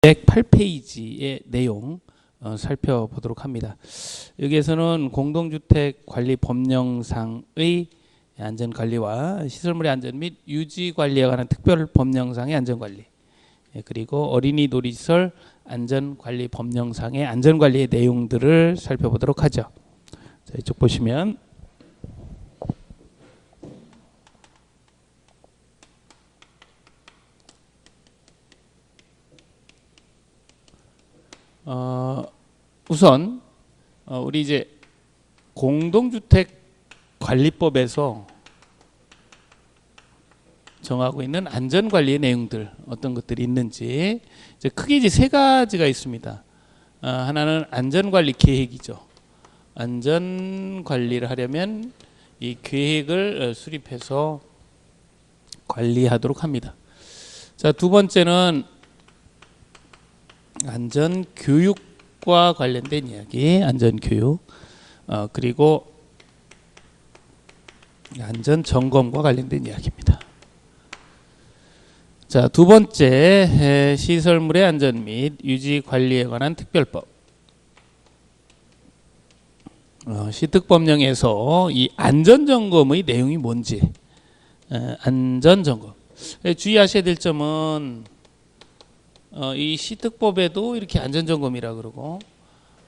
108페이지의 내용 살펴보도록 합니다. 여기에서는 공동주택 관리 법령상의 안전관리와 시설물의 안전 및 유지 관리에 관한 특별 법령상의 안전관리, 그리고 어린이 놀이시설 안전관리 법령상의 안전관리의 내용들을 살펴보도록 하죠. 자, 이쪽 보시면 우선 우리 이제 공동주택 관리법에서 정하고 있는 안전관리의 내용들 어떤 것들이 있는지 이제 크게 이제 세 가지가 있습니다. 하나는 안전관리 계획이죠. 안전관리를 하려면 이 계획을 수립해서 관리하도록 합니다. 자, 두 번째는 안전교육과 관련된 이야기, 안전교육, 그리고 안전점검과 관련된 이야기입니다. 자, 두 번째, 시설물의 안전 및 유지 관리에 관한 특별법. 시특법령에서 이 안전점검의 내용이 뭔지, 안전점검. 주의하셔야 될 점은 이 시특법에도 이렇게 안전점검이라고 그러고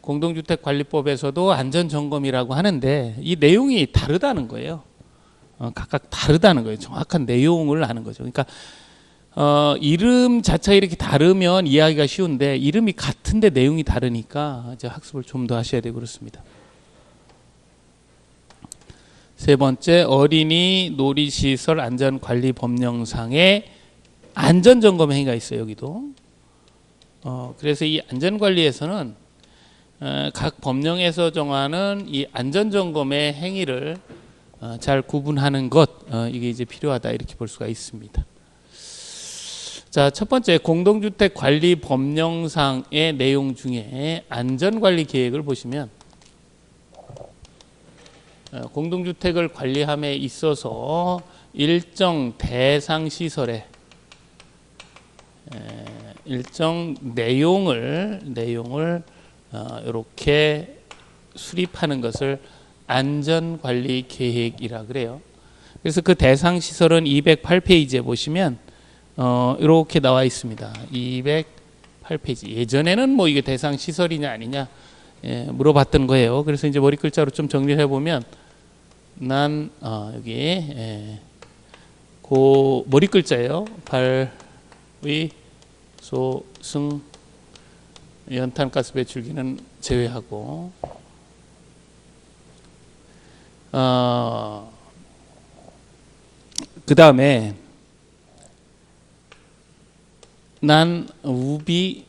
공동주택관리법에서도 안전점검이라고 하는데 이 내용이 다르다는 거예요. 각각 다르다는 거예요. 정확한 내용을 아는 거죠. 그러니까 이름 자체가 이렇게 다르면 이해하기가 쉬운데 이름이 같은데 내용이 다르니까 이제 학습을 좀 더 하셔야 되고 그렇습니다. 세 번째, 어린이 놀이시설 안전관리 법령상의 안전점검 행위가 있어요. 여기도. 그래서 이 안전관리에서는 각 법령에서 정하는 이 안전점검의 행위를 잘 구분하는 것, 이게 이제 필요하다 이렇게 볼 수가 있습니다. 자, 첫 번째 공동주택 관리 법령상의 내용 중에 안전관리 계획을 보시면 공동주택을 관리함에 있어서 일정 대상 시설에 일정 내용을 이렇게 수립하는 것을 안전관리 계획이라 그래요. 그래서 그 대상 시설은 208페이지에 보시면 이렇게 나와 있습니다. 208페이지. 예전에는 뭐 이게 대상 시설이냐 아니냐 물어봤던 거예요. 그래서 이제 머리 글자로 좀 정리를 해보면 난 여기 그 머리 글자예요. 발의 소승 연탄가스 배출기는 제외하고 그 다음에 난 우비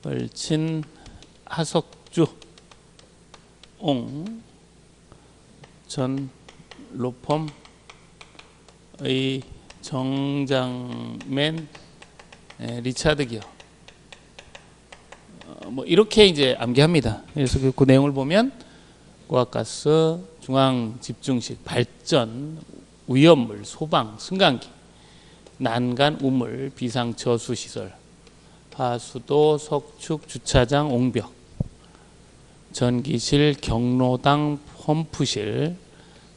벌친 하석주 옹 전 로펌의 정장맨 리차드 기어 뭐 이렇게 이제 암기합니다. 그래서 그 내용을 보면 고압가스, 중앙집중식, 발전, 위험물, 소방, 승강기, 난간, 우물, 비상저수시설, 하수도, 석축, 주차장, 옹벽, 전기실, 경로당, 펌프실,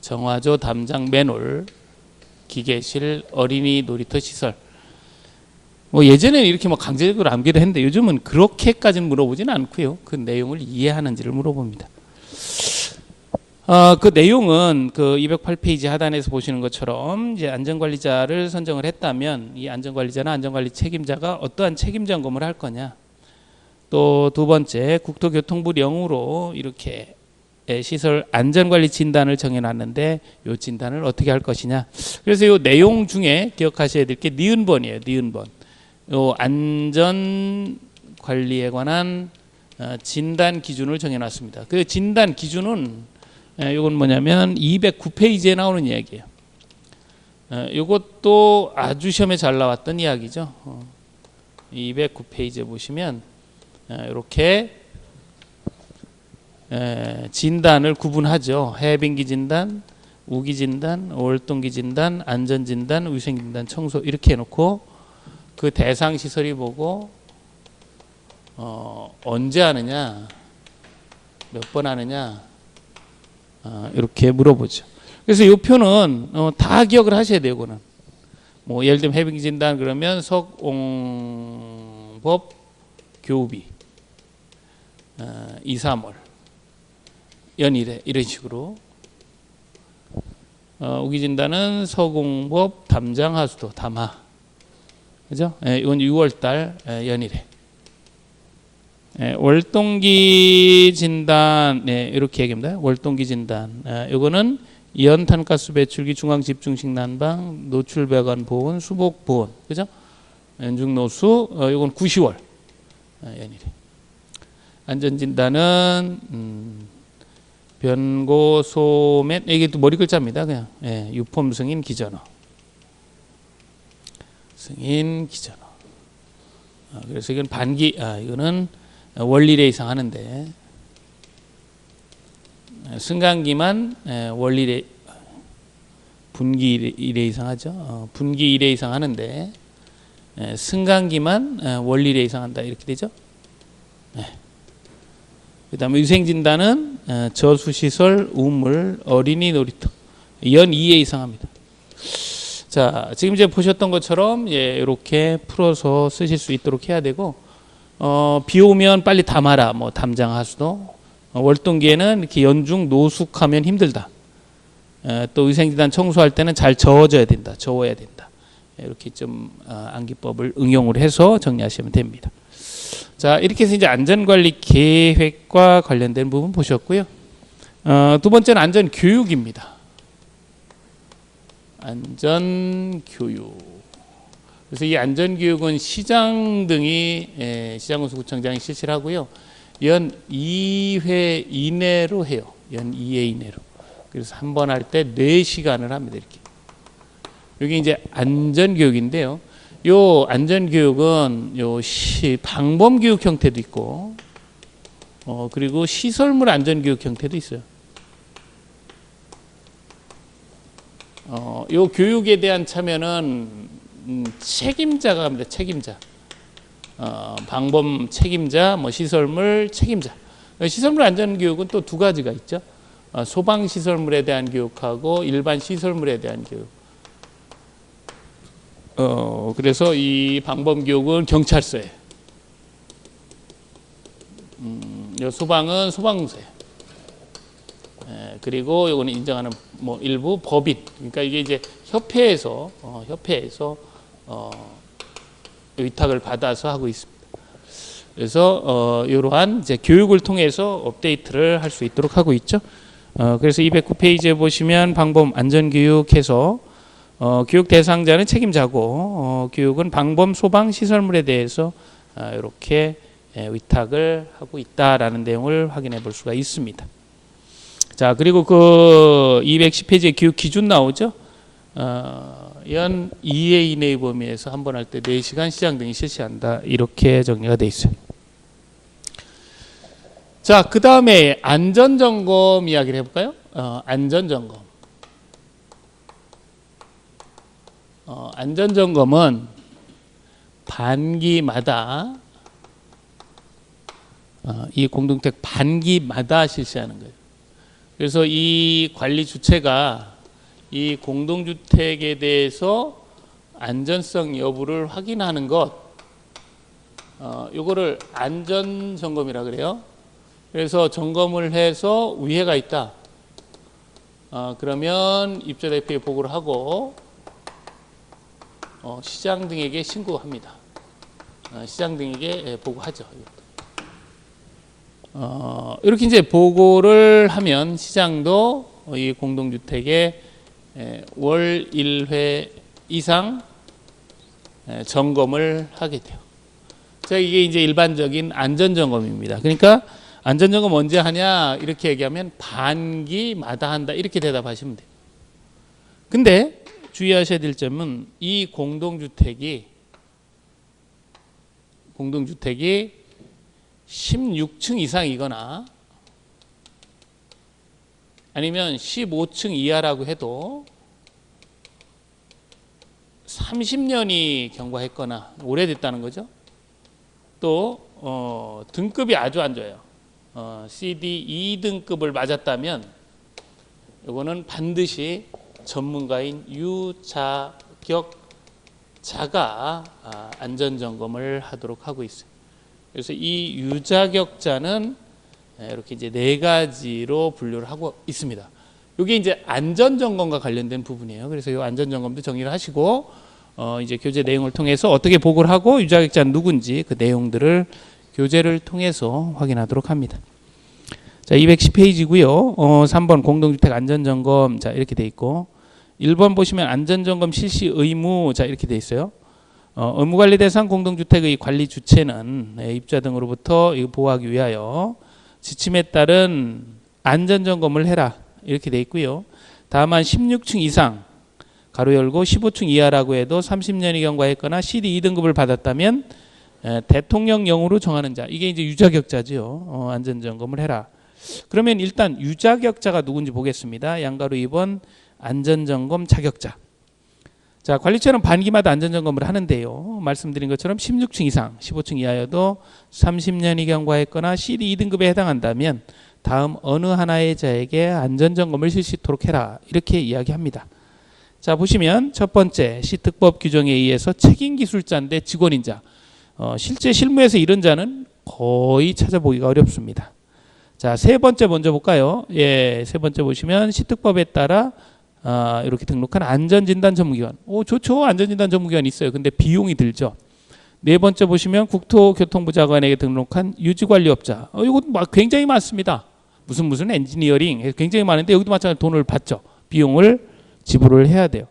정화조, 담장, 맨홀, 기계실, 어린이 놀이터 시설. 뭐 예전에는 이렇게 뭐 강제적으로 암기를 했는데 요즘은 그렇게까지는 물어보지는 않고요. 그 내용을 이해하는지를 물어봅니다. 그 내용은 그 208페이지 하단에서 보시는 것처럼 이제 안전관리자를 선정을 했다면 이 안전관리자나 안전관리 책임자가 어떠한 책임 점검을 할 거냐. 또 두 번째, 국토교통부령으로 이렇게 시설 안전관리 진단을 정해놨는데 이 진단을 어떻게 할 것이냐. 그래서 이 내용 중에 기억하셔야 될 게 니은번이에요. 니은번. 요 안전관리에 관한 진단 기준을 정해놨습니다. 그 진단 기준은 이건 뭐냐면 209페이지에 나오는 이야기예요. 이것도 아주 시험에 잘 나왔던 이야기죠. 209페이지에 보시면 이렇게 진단을 구분하죠. 해빙기 진단, 우기 진단, 월동기 진단, 안전 진단, 위생 진단, 청소 이렇게 해놓고 그 대상 시설이 뭐고 언제 하느냐, 몇 번 하느냐, 이렇게 물어보죠. 그래서 이 표는 다 기억을 하셔야 돼요. 이거는 뭐 예를 들면 해빙 진단 그러면 석옹법 교비 2, 3월 연일에 이런 식으로 우기 진단은 석옹법 담장 하수도 담하, 그죠? 이건 6월달 연일에. 월동기 진단, 이렇게 얘기합니다. 월동기 진단. 이거는 이연탄가스 배출기 중앙집중식 난방, 노출배관 보온, 수복 보온, 그죠? 연중노수, 이건 9, 10월 연일에. 안전진단은 변고소맨, 이게 또 머리 글자입니다. 그냥 유폼 승인 기전어, 승인 기전어. 그래서 이건 반기, 이거는 원리례 이상 하는데, 승강기만 원리례, 분기 1회 이상 하죠. 분기 1회 이상 하는데 승강기만 원리례 이상 한다, 이렇게 되죠. 그 다음에 위생진단은 저수시설, 우물, 어린이 놀이터 연 2회 이상 합니다. 자, 지금 이제 보셨던 것처럼 이렇게 풀어서 쓰실 수 있도록 해야 되고, 비 오면 빨리 담아라, 뭐 담장 하수도. 월동기에는 이렇게 연중 노숙하면 힘들다. 또 위생진단 청소할 때는 잘 저어줘야 된다, 저어야 된다. 이렇게 좀 암기법을 응용을 해서 정리하시면 됩니다. 자, 이렇게 해서 이제 안전관리 계획과 관련된 부분 보셨고요. 두 번째는 안전교육입니다. 안전교육. 그래서 이 안전교육은 시장 등이 시장군수구청장이 실시를 하고요. 연 2회 이내로 해요. 연 2회 이내로. 그래서 한 번 할 때 4시간을 합니다. 이렇게. 여기 이제 안전교육인데요. 요 안전교육은 요 방범교육 형태도 있고, 그리고 시설물 안전교육 형태도 있어요. 요 교육에 대한 참여는 책임자가 합니다. 책임자. 방범 책임자, 뭐 시설물 책임자. 시설물 안전교육은 또 두 가지가 있죠. 소방시설물에 대한 교육하고 일반 시설물에 대한 교육. 그래서 이 방범교육은 경찰서에, 소방은 소방서에, 그리고 요거는 인정하는 뭐 일부 법인. 그러니까 이게 이제 협회에서 위탁을 받아서 하고 있습니다. 그래서 이러한 이제 교육을 통해서 업데이트를 할 수 있도록 하고 있죠. 그래서 209페이지에 보시면 방범 안전교육해서 교육 대상자는 책임자고, 교육은 방범 소방 시설물에 대해서 이렇게 위탁을 하고 있다라는 내용을 확인해 볼 수가 있습니다. 자, 그리고 그 210페이지에 교육 기준 나오죠. 연 2회 이내의 범위에서 한 번 할 때 4시간 시장 등이 실시한다, 이렇게 정리가 되어 있어요. 자, 그 다음에 안전점검 이야기를 해볼까요? 안전점검. 안전점검은 반기마다, 이 공동주택 반기마다 실시하는 거예요. 그래서 이 관리 주체가 이 공동주택에 대해서 안전성 여부를 확인하는 것, 요거를 안전점검이라 그래요. 그래서 점검을 해서 위해가 있다. 그러면 입주대표에 보고를 하고 시장 등에게 신고합니다. 시장 등에게 보고하죠. 이렇게 이제 보고를 하면 시장도 이 공동주택에 월 1회 이상 점검을 하게 돼요. 자, 이게 이제 일반적인 안전점검입니다. 그러니까 안전점검 언제 하냐 이렇게 얘기하면 반기마다 한다, 이렇게 대답하시면 돼요. 근데 주의하셔야 될 점은 이 공동주택이 16층 이상이거나 아니면 15층 이하라고 해도 30년이 경과했거나 오래됐다는 거죠. 또 등급이 아주 안 좋아요. CD 2등급을 맞았다면 이거는 반드시 전문가인 유자격자가 안전점검을 하도록 하고 있어요. 그래서 이 유자격자는 이렇게 이제 4가지로 분류를 하고 있습니다. 이게 이제 안전점검과 관련된 부분이에요. 그래서 이 안전점검도 정리를 하시고 이제 교재 내용을 통해서 어떻게 보고를 하고 유자격자는 누군지 그 내용들을 교재를 통해서 확인하도록 합니다. 자, 210페이지고요. 3번 공동주택 안전점검 자 이렇게 돼 있고 1번 보시면 안전점검 실시 의무 자 이렇게 돼 있어요. 의무관리 대상 공동주택의 관리 주체는 입주자 등으로부터 보호하기 위하여 지침에 따른 안전점검을 해라 이렇게 돼 있고요. 다만 16층 이상 가로 열고 15층 이하라고 해도 30년이 경과했거나 CD 2등급을 받았다면 대통령령으로 정하는 자 이게 이제 유자격자죠. 안전점검을 해라. 그러면 일단 유자격자가 누군지 보겠습니다. 양가로 2번 안전점검 자격자. 자, 관리처는 반기마다 안전점검을 하는데요. 말씀드린 것처럼 16층 이상, 15층 이하여도 30년이 경과했거나 CD 2등급에 해당한다면 다음 어느 하나의 자에게 안전점검을 실시토록 해라. 이렇게 이야기합니다. 자, 보시면 첫 번째 시특법 규정에 의해서 책임기술자인데 직원인 자. 실제 실무에서 이런 자는 거의 찾아보기가 어렵습니다. 자, 세 번째 먼저 볼까요? 예, 세 번째 보시면 시특법에 따라 이렇게 등록한 안전진단 전문기관. 좋죠. 안전진단 전문기관 있어요. 근데 비용이 들죠. 네 번째 보시면 국토교통부 장관에게 등록한 유지관리업자. 이거 굉장히 많습니다. 무슨 엔지니어링 굉장히 많은데 여기도 마찬가지로 돈을 받죠. 비용을 지불을 해야 돼요.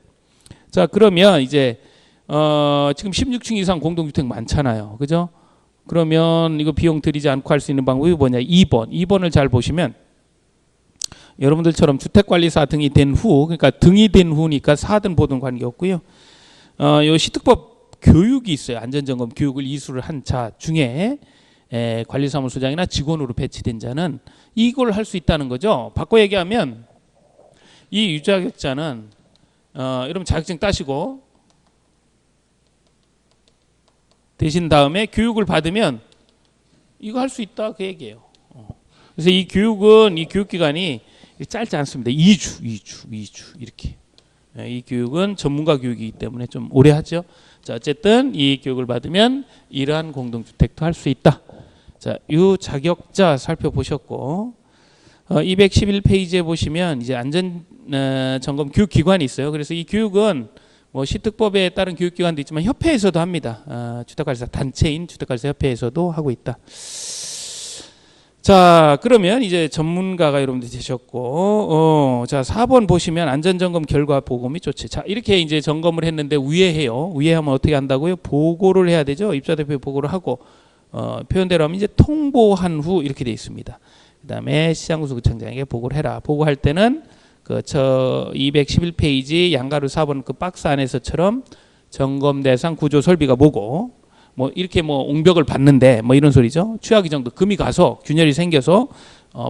자, 그러면 이제 지금 16층 이상 공동주택 많잖아요. 그죠? 그러면 이거 비용 들이지 않고 할 수 있는 방법이 뭐냐? 2번을 잘 보시면 여러분들처럼 주택관리사 등이 된 후, 그러니까 등이 된 후니까 사든 보든 관계없고요. 요 시특법 교육이 있어요. 안전점검 교육을 이수를 한 자 중에 관리사무소장이나 직원으로 배치된 자는 이걸 할 수 있다는 거죠. 바꿔 얘기하면 이 유자격자는 여러분 자격증 따시고 되신 다음에 교육을 받으면 이거 할 수 있다 그 얘기예요. 그래서 이 교육은 이 교육기간이 짧지 않습니다. 2주 이렇게. 이 교육은 전문가 교육이기 때문에 좀 오래 하죠. 자, 어쨌든 이 교육을 받으면 이러한 공동주택도 할 수 있다. 자, 이 자격자 살펴보셨고 211페이지에 보시면 이제 안전 점검 교육기관이 있어요. 그래서 이 교육은 뭐 시특법에 따른 교육기관도 있지만 협회에서도 합니다. 주택관리사 단체인 주택관리사 협회에서도 하고 있다. 자, 그러면 이제 전문가가 여러분들 되셨고, 자, 4번 보시면 안전점검 결과 보고 및 조치. 자, 이렇게 이제 점검을 했는데 우회해요. 우회하면 어떻게 한다고요? 보고를 해야 되죠. 입주자대표에 보고를 하고, 표현대로 하면 이제 통보한 후 이렇게 돼 있습니다. 그 다음에 시장구청장에게 보고를 해라. 보고할 때는 그 211페이지 양가로 4번 그 박스 안에서처럼 점검 대상 구조 설비가 뭐고, 뭐 이렇게 뭐 옹벽을 받는데 뭐 이런 소리죠. 취하기 정도 금이 가서 균열이 생겨서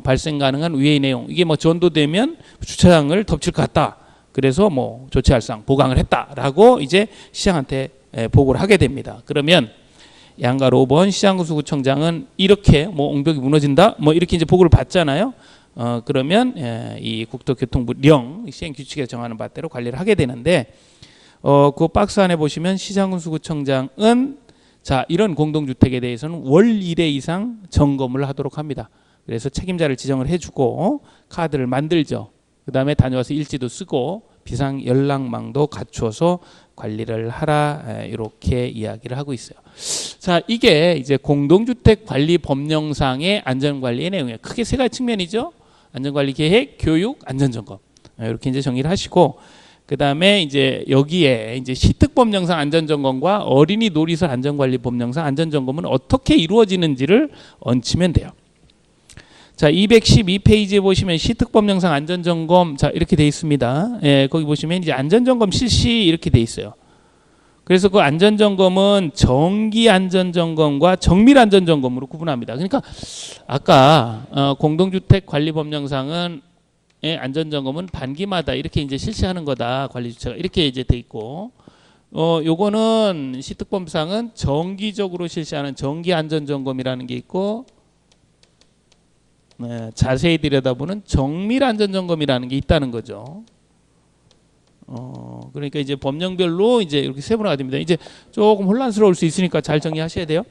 발생 가능한 위의 내용 이게 뭐 전도되면 주차장을 덮칠 것 같다. 그래서 뭐 조치할 사항 보강을 했다라고 이제 시장한테 보고를 하게 됩니다. 그러면 양가로 5번 시장구청장은 이렇게 뭐 옹벽이 무너진다 뭐 이렇게 이제 보고를 받잖아요. 그러면 이 국토교통부령 시행규칙에 정하는 바대로 관리를 하게 되는데 그 박스 안에 보시면 시장군수구청장은 자, 이런 공동주택에 대해서는 월 1회 이상 점검을 하도록 합니다. 그래서 책임자를 지정을 해주고 카드를 만들죠. 그 다음에 다녀와서 일지도 쓰고 비상 연락망도 갖추어서 관리를 하라 이렇게 이야기를 하고 있어요. 자, 이게 이제 공동주택 관리 법령상의 안전관리의 내용이에요. 크게 세 가지 측면이죠. 안전관리 계획, 교육, 안전점검 이렇게 이제 정리를 하시고. 그 다음에 이제 여기에 이제 시특법령상 안전점검과 어린이 놀이설 안전관리법령상 안전점검은 어떻게 이루어지는지를 얹히면 돼요. 자, 212페이지에 보시면 시특법령상 안전점검 자 이렇게 돼 있습니다. 예, 거기 보시면 이제 안전점검 실시 이렇게 돼 있어요. 그래서 그 안전점검은 정기 안전점검과 정밀 안전점검으로 구분합니다. 그러니까 아까 공동주택관리법령상은 안전점검은 반기마다 이렇게 이제 실시하는 거다. 관리주체가 이렇게 이제 돼 있고, 요거는 시특법상은 정기적으로 실시하는 정기안전점검이라는 게 있고, 네, 자세히 들여다보는 정밀안전점검이라는 게 있다는 거죠. 그러니까 이제 법령별로 이제 이렇게 세분화가 됩니다. 이제 조금 혼란스러울 수 있으니까 잘 정리하셔야 돼요.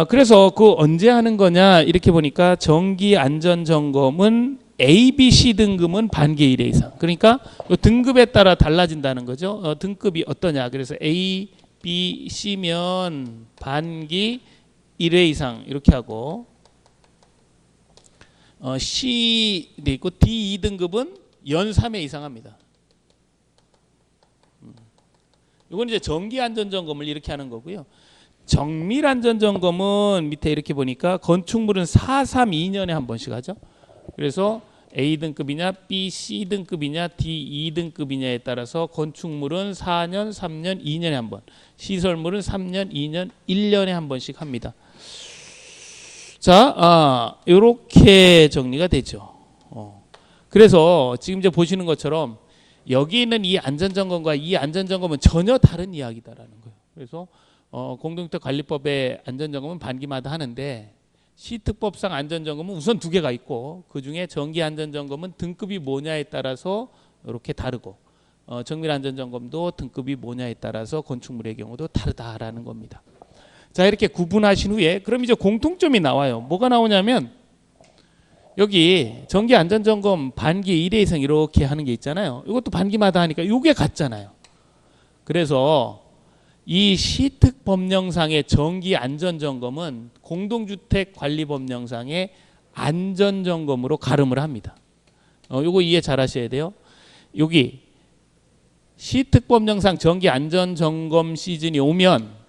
그래서 그 언제 하는 거냐 이렇게 보니까 정기안전점검은 A, B, C 등급은 반기 1회 이상. 그러니까 등급에 따라 달라진다는 거죠. 등급이 어떠냐. 그래서 A, B, C면 반기 1회 이상 이렇게 하고, C 돼 있고 D 2등급은 연 3회 이상 합니다. 이건 이제 정기안전점검을 이렇게 하는 거고요. 정밀안전점검은 밑에 이렇게 보니까 건축물은 4-3-2년에 한 번씩 하죠. 그래서 A등급이냐 B, C등급이냐 D 2등급이냐에 따라서 건축물은 4년, 3년, 2년에 한 번, 시설물은 3년, 2년, 1년에 한 번씩 합니다. 자, 이렇게 정리가 되죠. 그래서 지금 이제 보시는 것처럼 여기 있는 이 안전점검과 이 안전점검은 전혀 다른 이야기다라는 거예요. 그래서 공동주택관리법의 안전점검은 반기마다 하는데, 시특법상 안전점검은 우선 두 개가 있고, 그 중에 정기안전점검은 등급이 뭐냐에 따라서 이렇게 다르고, 정밀안전점검도 등급이 뭐냐에 따라서 건축물의 경우도 다르다라는 겁니다. 자, 이렇게 구분하신 후에 그럼 이제 공통점이 나와요. 뭐가 나오냐면 여기 정기안전점검 반기 1회 이상 이렇게 하는 게 있잖아요. 이것도 반기마다 하니까 이게 같잖아요. 그래서 이 시특법령상의 정기안전점검은 공동주택관리법령상의 안전점검으로 가름을 합니다. 요거 이해 잘 하셔야 돼요. 여기 시특법령상 정기안전점검 시즌이 오면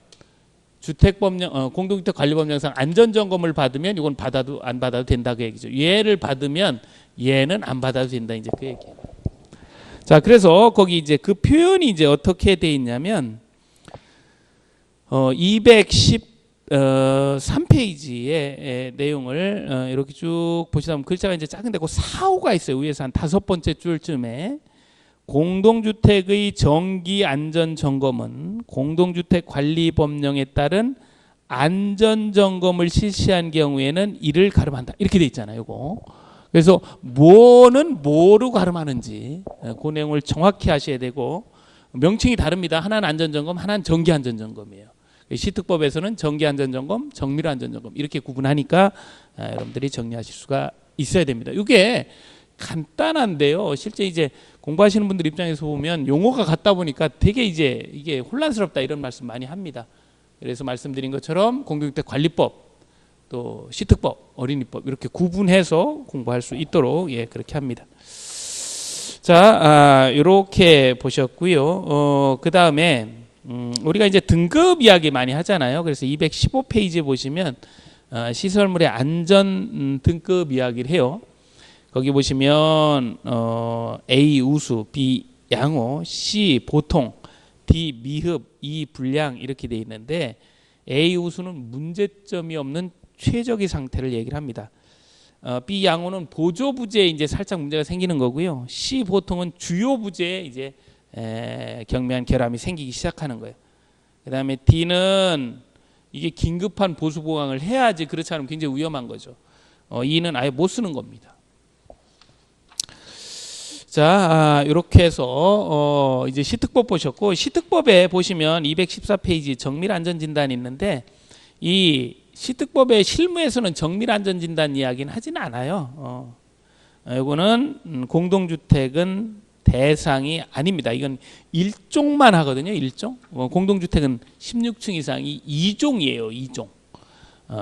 공동주택관리법령상 안전점검을 받으면 이건 받아도 안 받아도 된다 그 얘기죠. 얘를 받으면 얘는 안 받아도 된다 이제 그 얘기예요. 자, 그래서 거기 이제 그 표현이 이제 어떻게 돼 있냐면 213페이지의 내용을 이렇게 쭉 보시다 보면 글자가 이제 작은데 그 4, 5가 있어요. 위에서 한 5번째 줄쯤에 공동주택의 정기안전점검은 공동주택관리법령에 따른 안전점검을 실시한 경우에는 이를 가름한다. 이렇게 돼 있잖아요. 이거. 그래서 뭐는 뭐로 가름하는지 그 내용을 정확히 하셔야 되고, 명칭이 다릅니다. 하나는 안전점검, 하나는 정기안전점검이에요. 시특법에서는 정기안전점검, 정밀안전점검 이렇게 구분하니까 여러분들이 정리하실 수가 있어야 됩니다. 이게 간단한데요. 실제 이제 공부하시는 분들 입장에서 보면 용어가 같다 보니까 되게 이제 이게 혼란스럽다 이런 말씀 많이 합니다. 그래서 말씀드린 것처럼 공동주택관리법, 또 시특법, 어린이법 이렇게 구분해서 공부할 수 있도록 그렇게 합니다. 자, 이렇게 보셨고요. 그 다음에 우리가 이제 등급 이야기 많이 하잖아요. 그래서 215페이지에 보시면 시설물의 안전 등급 이야기를 해요. 거기 보시면 A 우수, B 양호, C 보통, D 미흡, E 불량 이렇게 돼 있는데, A 우수는 문제점이 없는 최적의 상태를 얘기를 합니다. B 양호는 보조 부재에 이제 살짝 문제가 생기는 거고요. C 보통은 주요 부재에 이제 경미한 결함이 생기기 시작하는 거예요. 그다음에 D는 이게 긴급한 보수 보강을 해야지, 그렇지 않으면 굉장히 위험한 거죠. E는 아예 못 쓰는 겁니다. 자, 이렇게 해서 이제 시특법 보셨고, 시특법에 보시면 214페이지 정밀안전진단이 있는데, 이 시특법의 실무에서는 정밀안전진단 이야기는 하지는 않아요. 이거는 공동주택은 대상이 아닙니다. 이건 1종만 하거든요. 1종. 공동주택은 16층 이상이 2종이에요. 2종.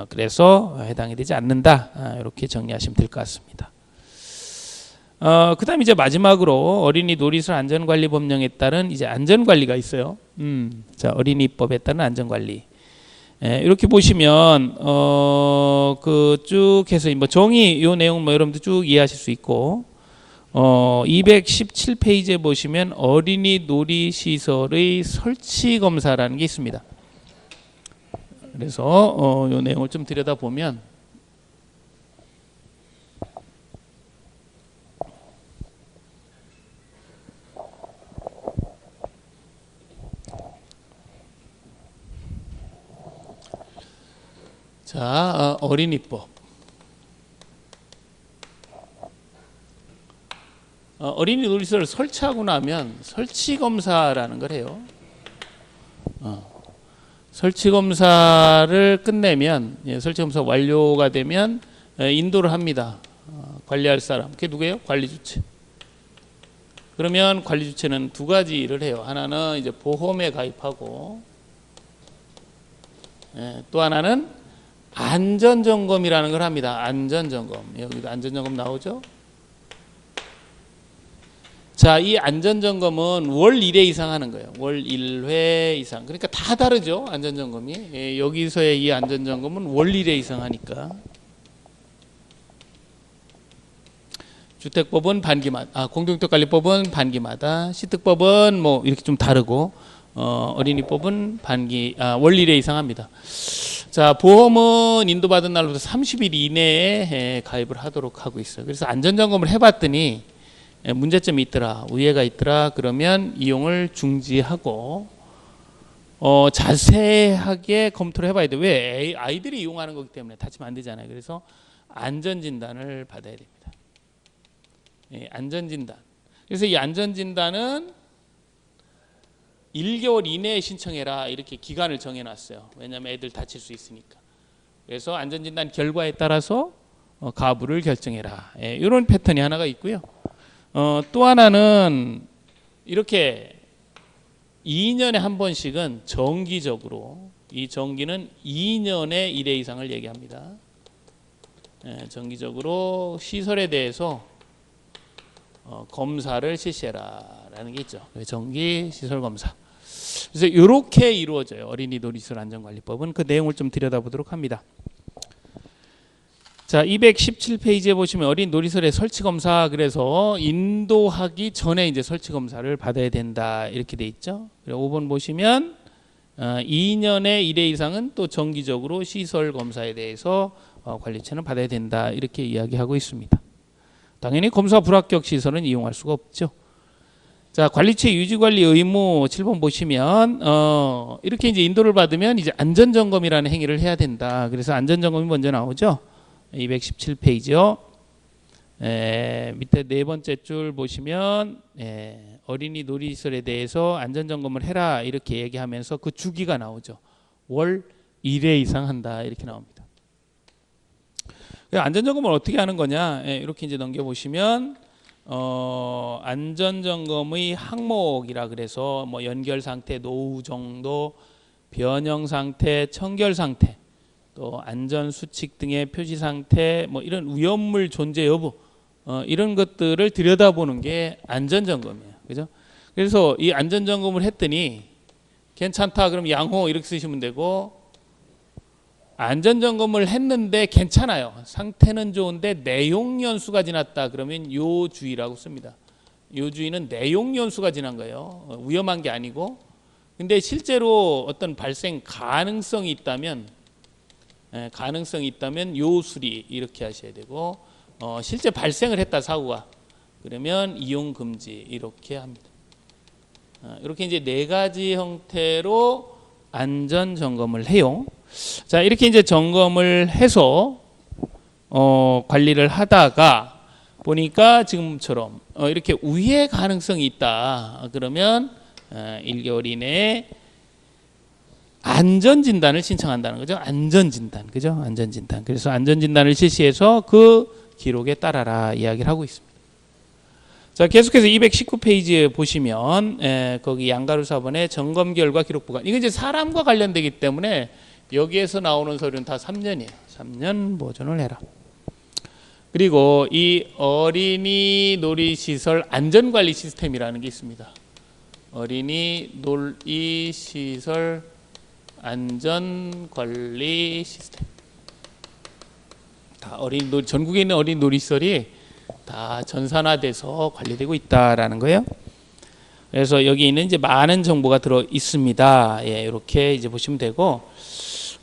그래서 해당이 되지 않는다. 이렇게 정리하시면 될 것 같습니다. 그 다음에 이제 마지막으로 어린이 놀이시설 안전관리법령에 따른 이제 안전관리가 있어요. 자, 어린이법에 따른 안전관리. 이렇게 보시면 그 쭉 해서 뭐 정의 요 내용 뭐 여러분들 쭉 이해하실 수 있고, 217페이지에 보시면 어린이 놀이시설의 설치 검사라는 게 있습니다. 그래서 요 내용을 좀 들여다보면 자, 어린이법. 어린이 놀이시설을 설치하고 나면 설치검사라는 걸 해요. 설치검사를 끝내면, 설치검사 완료가 되면 인도를 합니다. 관리할 사람. 그게 누구예요? 관리주체. 그러면 관리주체는 두 가지 일을 해요. 하나는 이제 보험에 가입하고, 또 하나는 안전점검이라는 걸 합니다. 안전점검. 여기도 안전점검 나오죠? 자, 이 안전점검은 월 1회 이상 하는 거예요. 월 1회 이상. 그러니까 다 다르죠, 안전점검이. 여기서의 이 안전점검은 월 1회 이상 하니까. 주택법은 반기마다, 공동주택관리법은 반기마다, 시특법은 뭐 이렇게 좀 다르고, 어린이법은 월 1회 이상 합니다. 자, 보험은 인도받은 날부터 30일 이내에 가입을 하도록 하고 있어요. 그래서 안전점검을 해봤더니 문제점이 있더라, 우회가 있더라, 그러면 이용을 중지하고 자세하게 검토를 해봐야 돼. 왜? 아이들이 이용하는 거기 때문에 다치면 안 되잖아요. 그래서 안전진단을 받아야 됩니다. 안전진단. 그래서 이 안전진단은 1개월 이내에 신청해라, 이렇게 기간을 정해놨어요. 왜냐하면 애들 다칠 수 있으니까. 그래서 안전진단 결과에 따라서 가부를 결정해라. 이런 패턴이 하나가 있고요. 또 하나는 이렇게 2년에 한 번씩은 정기적으로, 이 정기는 2년에 1회 이상을 얘기합니다. 정기적으로 시설에 대해서 검사를 실시해라라는 게 있죠. 정기 시설 검사. 그래서 이렇게 이루어져요. 어린이 놀이시설 안전관리법은. 그 내용을 좀 들여다보도록 합니다. 자, 217페이지에 보시면 어린이 놀이시설의 설치 검사, 그래서 인도하기 전에 이제 설치 검사를 받아야 된다, 이렇게 돼 있죠. 그리고 5번 보시면 2년에 1회 이상은 또 정기적으로 시설 검사에 대해서 관리처는 받아야 된다, 이렇게 이야기하고 있습니다. 당연히 검사 불합격 시설은 이용할 수가 없죠. 자, 관리체 유지관리 의무 7번 보시면 이렇게 이제 인도를 받으면 이제 안전점검이라는 행위를 해야 된다. 그래서 안전점검이 먼저 나오죠. 217페이지요. 밑에 네 번째 줄 보시면 어린이 놀이시설에 대해서 안전점검을 해라, 이렇게 얘기하면서 그 주기가 나오죠. 월 1회 이상 한다, 이렇게 나옵니다. 안전점검을 어떻게 하는 거냐, 이렇게 이제 넘겨보시면 안전점검의 항목이라 그래서 뭐 연결 상태, 노후 정도, 변형 상태, 청결 상태, 또 안전 수칙 등의 표시 상태, 뭐 이런 위험물 존재 여부, 이런 것들을 들여다보는 게 안전점검이에요. 그죠? 그래서 이 안전점검을 했더니 괜찮다, 그럼 양호 이렇게 쓰시면 되고, 안전점검을 했는데 괜찮아요, 상태는 좋은데 내용연수가 지났다, 그러면 요주의라고 씁니다. 요주의는 내용연수가 지난 거예요. 위험한 게 아니고. 근데 실제로 어떤 발생 가능성이 있다면 요수리 이렇게 하셔야 되고, 실제 발생을 했다, 사고가, 그러면 이용 금지 이렇게 합니다. 이렇게 이제 네 가지 형태로 안전 점검을 해요. 자, 이렇게 이제 점검을 해서 관리를 하다가 보니까 지금처럼 이렇게 우회 가능성이 있다, 그러면 1개월 이내에 안전진단을 신청한다는 거죠. 안전진단, 그죠? 안전진단. 그래서 안전진단을 실시해서 그 기록에 따라라 이야기를 하고 있습니다. 자, 계속해서 219페이지에 보시면 거기 양가로 4번에 점검 결과 기록 보관. 이건 이제 사람과 관련되기 때문에 여기에서 나오는 서류는 다 3년이에요. 3년 보존을 해라. 그리고 이 어린이 놀이시설 안전관리 시스템이라는 게 있습니다. 어린이 놀이시설 안전관리 시스템. 다 전국에 있는 어린이 놀이시설이 다 전산화돼서 관리되고 있다라는 거예요. 그래서 여기 있는 이제 많은 정보가 들어 있습니다. 이렇게 이제 보시면 되고,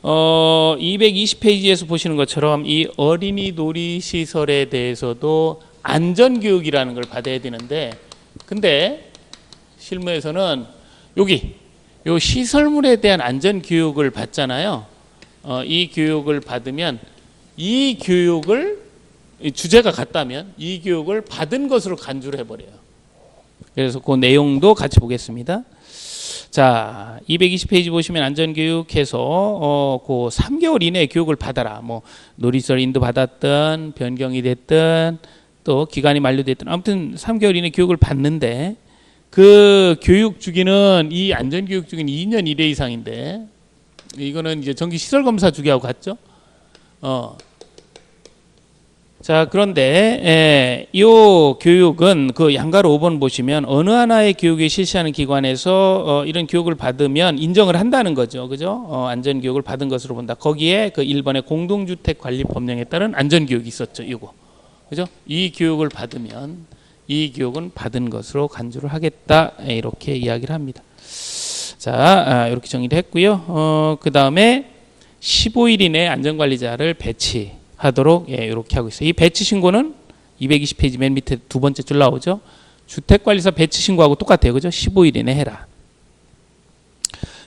220페이지에서 보시는 것처럼 이 어린이 놀이시설에 대해서도 안전교육이라는 걸 받아야 되는데, 근데 실무에서는 요 시설물에 대한 안전교육을 받잖아요. 이 교육을 받으면 이 교육을 주제가 같다면 이 교육을 받은 것으로 간주를 해버려요. 그래서 그 내용도 같이 보겠습니다. 자, 220페이지 보시면 안전교육해서 그 3개월 이내에 교육을 받아라. 뭐 놀이시설 인도 받았든 변경이 됐든 또 기간이 만료됐든 아무튼 3개월 이내 교육을 받는데 그 교육 주기는 이 안전교육 주기는 2년 이내 이상인데 이거는 이제 정기시설검사 주기하고 같죠. 자, 그런데 이 교육은 그 양가로 5번 보시면 어느 하나의 교육을 실시하는 기관에서 이런 교육을 받으면 인정을 한다는 거죠. 그죠? 안전교육을 받은 것으로 본다. 거기에 그 1번의 공동주택관리법령에 따른 안전교육이 있었죠. 이거. 그죠? 이 교육을 받으면 이 교육은 받은 것으로 간주를 하겠다. 이렇게 이야기를 합니다. 자, 이렇게 정리를 했고요. 그 다음에 15일 이내 안전관리자를 배치하도록 이렇게 하고 있어요. 이 배치 신고는 220페이지 맨 밑에 두 번째 줄 나오죠. 주택관리사 배치 신고하고 똑같아요. 그죠? 15일 이내 해라.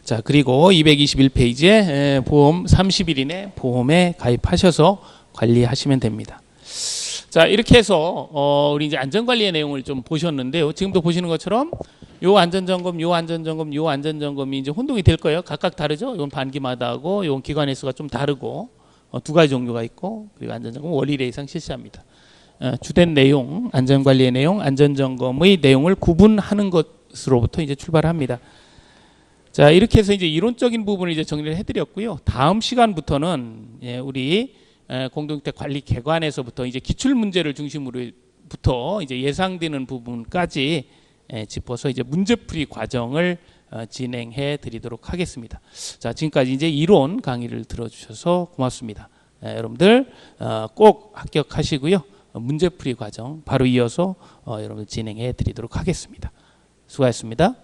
자, 그리고 221페이지에 보험 30일 이내 보험에 가입하셔서 관리하시면 됩니다. 자, 이렇게 해서 우리 이제 안전관리의 내용을 좀 보셨는데요. 지금도 보시는 것처럼 요 안전점검, 요 안전점검, 요 안전점검이 이제 혼동이 될 거예요. 각각 다르죠. 이건 반기마다 하고, 이건 기관의 수가 좀 다르고, 두 가지 종류가 있고, 그리고 안전점검 월일에 이상 실시합니다. 주된 내용, 안전관리의 내용, 안전점검의 내용을 구분하는 것으로부터 이제 출발합니다. 자, 이렇게 해서 이제 이론적인 부분을 이제 정리를 해드렸고요. 다음 시간부터는 우리 공동주택 관리 개관에서부터 이제 기출 문제를 중심으로부터 이제 예상되는 부분까지 짚어서 이제 문제풀이 과정을 진행해 드리도록 하겠습니다. 자, 지금까지 이제 이론 강의를 들어주셔서 고맙습니다. 여러분들 꼭 합격하시고요. 문제풀이 과정 바로 이어서 여러분들 진행해 드리도록 하겠습니다. 수고하셨습니다.